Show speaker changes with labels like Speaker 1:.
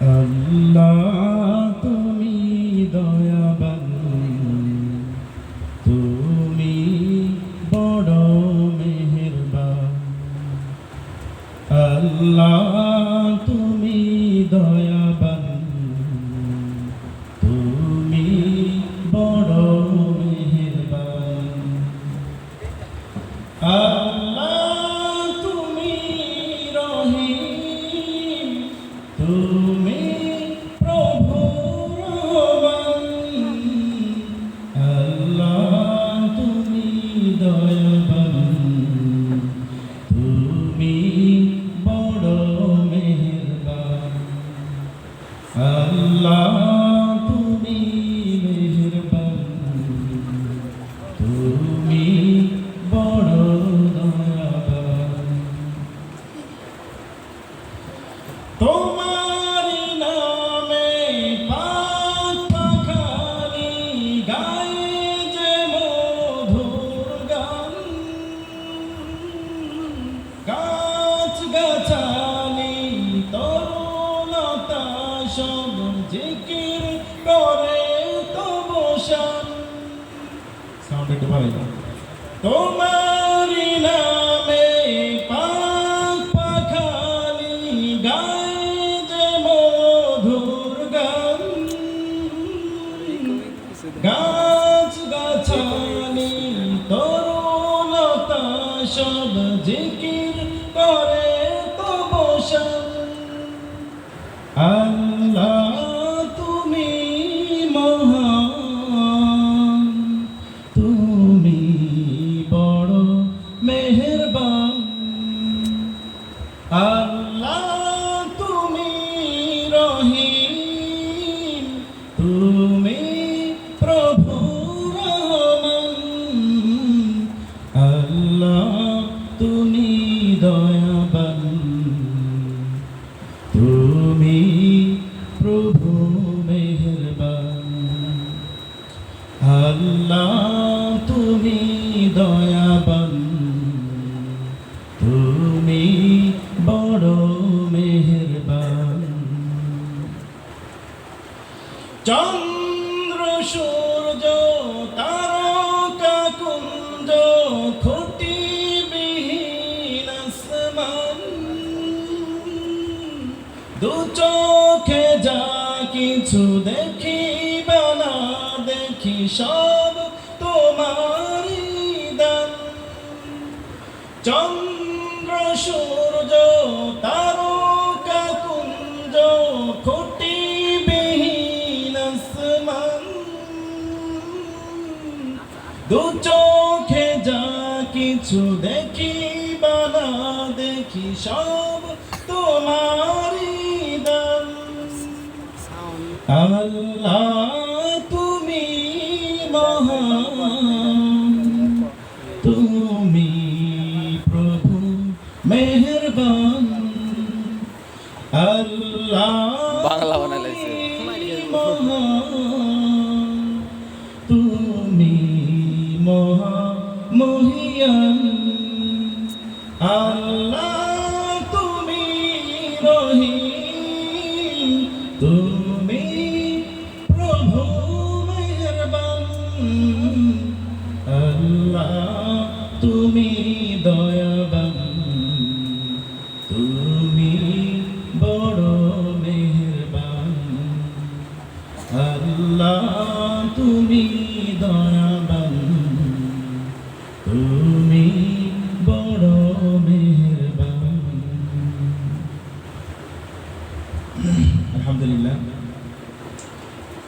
Speaker 1: আল্লাহ তুমি দয়াবান, তুমি বড় মেহেরবান। আল্লাহ তুমি দয়াবান, তুমি বড় মেহেরবান। আল্লাহ তুমি রহিম, তুমি প্রভু রহমান। আল্লাহ তুমি দয়াবান, তুমি বড় মেহেরবান। আল্লাহ তুমি মেহেরবান, তুমি বড় দয়াবান। তোমার নামে পাক পাখালি গায়ে যে মধুর গান, গাছ গাছালি তরুলতা সব জিকির করে তব শান। সাউন্ড একটু ভালো। তোমার নামে পাক পাখালি গায়ে যে মধুর গান, গাছ গাছালি তরুলতা সব জিকির করে তব শান। আল্লাহ তুমি মহান, তুমি বড় মেহেরবান। আল্লাহ তুমি রহিম, তুমি প্রভু রহমান। আল্লাহ তুমি দয়াবান, তুমি প্রভু মেহেরবান। আল্লাহ তুমি দয়াবান, তুমি বড় মেহেরবান। চন্দ্র সূর্য তারকা কুঞ্জ খুঁটি বিহীন আসমান, দু চোখে যা কিছু দেখি বানা দেখি সব তোমারই দান। চন্দ্র সূর্য তারকা কুঞ্জ খুঁটি বিহীন আসমান, দু চোখে যা কিছু দেখি বানা দেখি সব তোমারই দান। আল্লাহ তুমি মহান, তুমি প্রভু মেহেরবান। আল্লাহ
Speaker 2: বাংলা বানাইছে
Speaker 1: মহান, তুমি মহিয়ান। আল্লাহ তুমি রহিম, তুমি প্রভু মেহেরবান। আল্লাহ তুমি দয়াবান, তুমি বড় মেহেরবান। আল্লাহ তুমি দয়াবান, তুমি বড় মেহেরবান। আলহামদুলিল্লাহ।